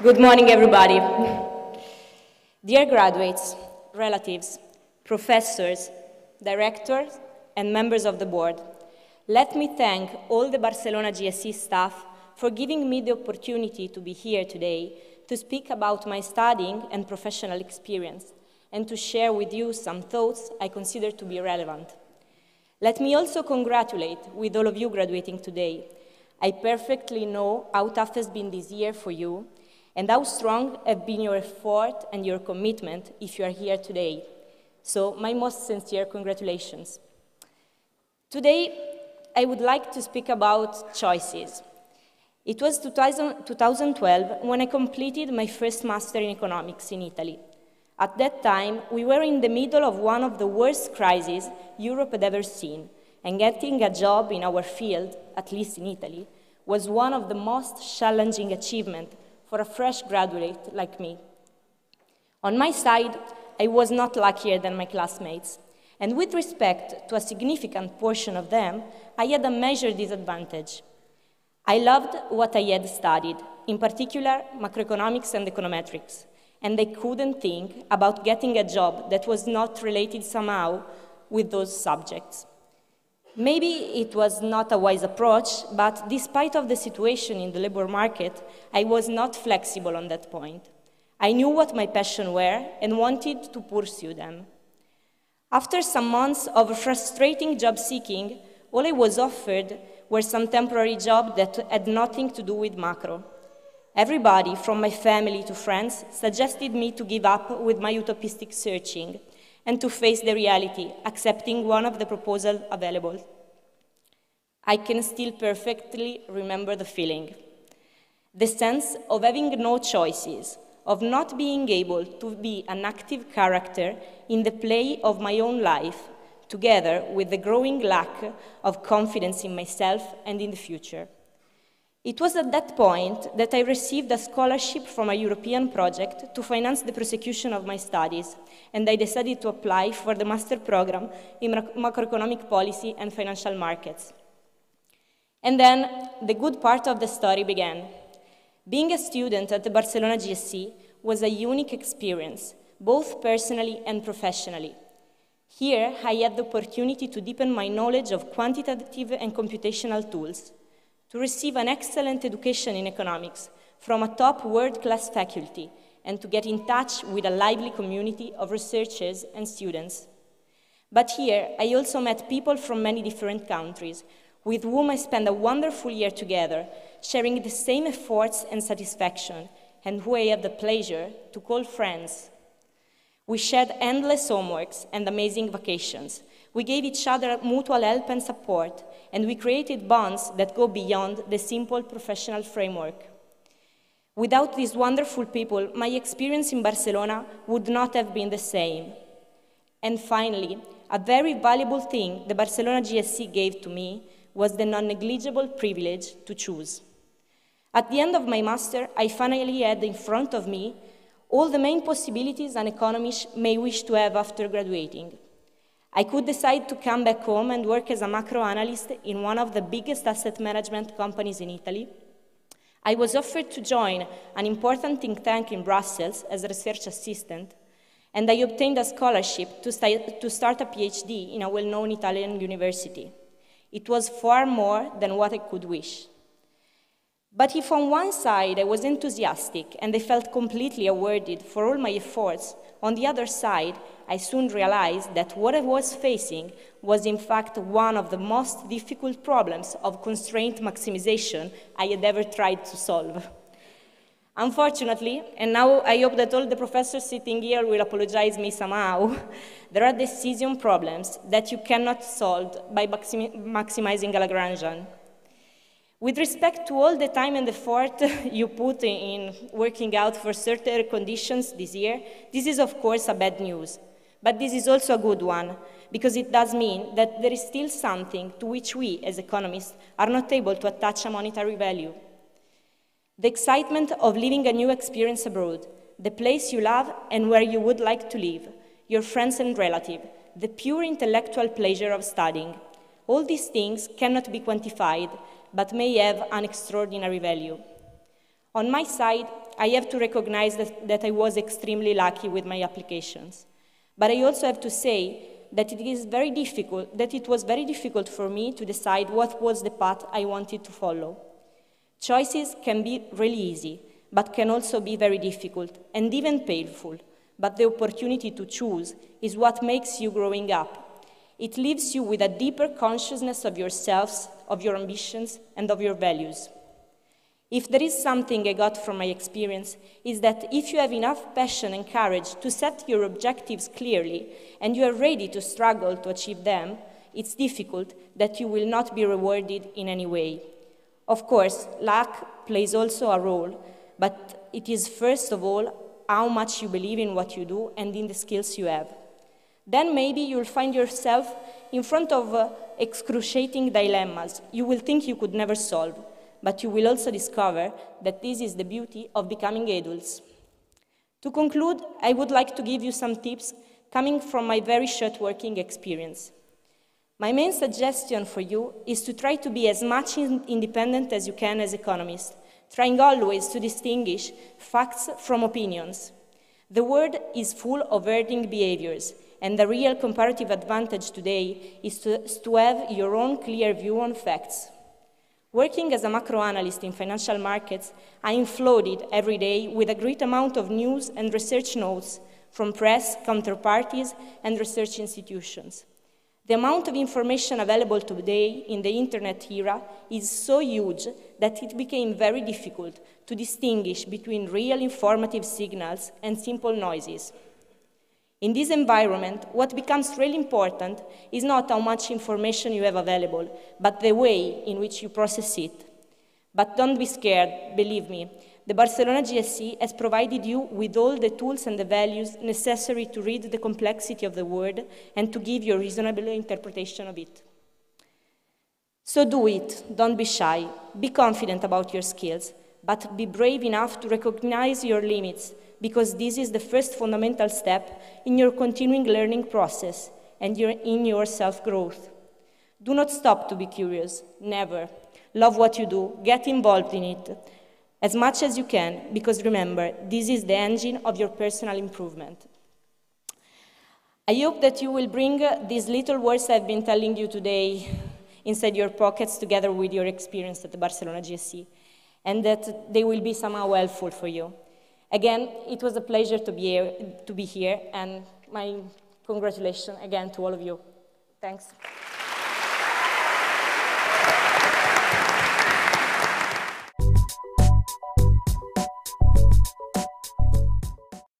Good morning, everybody. Dear graduates, relatives, professors, directors, and members of the board, let me thank all the Barcelona GSE staff for giving me the opportunity to be here today to speak about my studying and professional experience and to share with you some thoughts I consider to be relevant. Let me also congratulate with all of you graduating today. I perfectly know how tough has been this year for you and how strong have been your effort and your commitment if you are here today. So my most sincere congratulations. Today, I would like to speak about choices. It was 2012 when I completed my first master in economics in Italy. At that time, we were in the middle of one of the worst crises Europe had ever seen, and getting a job in our field, at least in Italy, was one of the most challenging achievements for a fresh graduate like me. On my side, I was not luckier than my classmates, and with respect to a significant portion of them, I had a major disadvantage. I loved what I had studied, in particular macroeconomics and econometrics, and I couldn't think about getting a job that was not related somehow with those subjects. Maybe it was not a wise approach, but despite of the situation in the labor market, I was not flexible on that point. I knew what my passions were and wanted to pursue them. After some months of frustrating job seeking, all I was offered were some temporary jobs that had nothing to do with macro. Everybody, from my family to friends, suggested me to give up with my utopistic searching and to face the reality, accepting one of the proposals available. I can still perfectly remember the feeling. The sense of having no choices, of not being able to be an active character in the play of my own life, together with the growing lack of confidence in myself and in the future. It was at that point that I received a scholarship from a European project to finance the prosecution of my studies, and I decided to apply for the master program in macroeconomic policy and financial markets. And then the good part of the story began. Being a student at the Barcelona GSE was a unique experience, both personally and professionally. Here, I had the opportunity to deepen my knowledge of quantitative and computational tools, to receive an excellent education in economics from a top world-class faculty, and to get in touch with a lively community of researchers and students. But here, I also met people from many different countries, with whom I spent a wonderful year together, sharing the same efforts and satisfaction, and who I had the pleasure to call friends. We shared endless homeworks and amazing vacations. We gave each other mutual help and support, and we created bonds that go beyond the simple professional framework. Without these wonderful people, my experience in Barcelona would not have been the same. And finally, a very valuable thing the Barcelona GSE gave to me was the non-negligible privilege to choose. At the end of my master, I finally had in front of me all the main possibilities an economist may wish to have after graduating. I could decide to come back home and work as a macro analyst in one of the biggest asset management companies in Italy. I was offered to join an important think tank in Brussels as a research assistant, and I obtained a scholarship to start a PhD in a well-known Italian university. It was far more than what I could wish. But if on one side I was enthusiastic and I felt completely awarded for all my efforts, on the other side, I soon realized that what I was facing was in fact one of the most difficult problems of constraint maximization I had ever tried to solve. Unfortunately, and now I hope that all the professors sitting here will apologize me somehow, there are decision problems that you cannot solve by maximizing a Lagrangian. With respect to all the time and effort you put in working out for certain conditions this year, this is of course a bad news. But this is also a good one, because it does mean that there is still something to which we, as economists, are not able to attach a monetary value. The excitement of living a new experience abroad, the place you love and where you would like to live, your friends and relatives, the pure intellectual pleasure of studying. All these things cannot be quantified, but may have an extraordinary value. On my side, I have to recognize that I was extremely lucky with my applications. But I also have to say that it was very difficult for me to decide what was the path I wanted to follow. Choices can be really easy, but can also be very difficult and even painful. But the opportunity to choose is what makes you growing up. It leaves you with a deeper consciousness of yourselves, of your ambitions, and of your values. If there is something I got from my experience, is that if you have enough passion and courage to set your objectives clearly, and you are ready to struggle to achieve them, it's difficult that you will not be rewarded in any way. Of course, luck plays also a role, but it is first of all how much you believe in what you do and in the skills you have. Then maybe you'll find yourself in front of excruciating dilemmas you will think you could never solve, but you will also discover that this is the beauty of becoming adults. To conclude, I would like to give you some tips coming from my very short working experience. My main suggestion for you is to try to be as much independent as you can as economists, trying always to distinguish facts from opinions. The world is full of herding behaviors, and the real comparative advantage today is to have your own clear view on facts. Working as a macro analyst in financial markets, I am flooded every day with a great amount of news and research notes from press, counterparties, and research institutions. The amount of information available today in the internet era is so huge that it became very difficult to distinguish between real informative signals and simple noises. In this environment, what becomes really important is not how much information you have available, but the way in which you process it. But don't be scared, believe me. The Barcelona GSE has provided you with all the tools and the values necessary to read the complexity of the world and to give your reasonable interpretation of it. So do it, don't be shy, be confident about your skills, but be brave enough to recognize your limits, because this is the first fundamental step in your continuing learning process and in your self-growth. Do not stop to be curious, never. Love what you do, get involved in it as much as you can, because remember, this is the engine of your personal improvement. I hope that you will bring these little words I've been telling you today inside your pockets together with your experience at the Barcelona GSE, and that they will be somehow helpful for you. Again, it was a pleasure to be here, and my congratulations again to all of you. Thanks.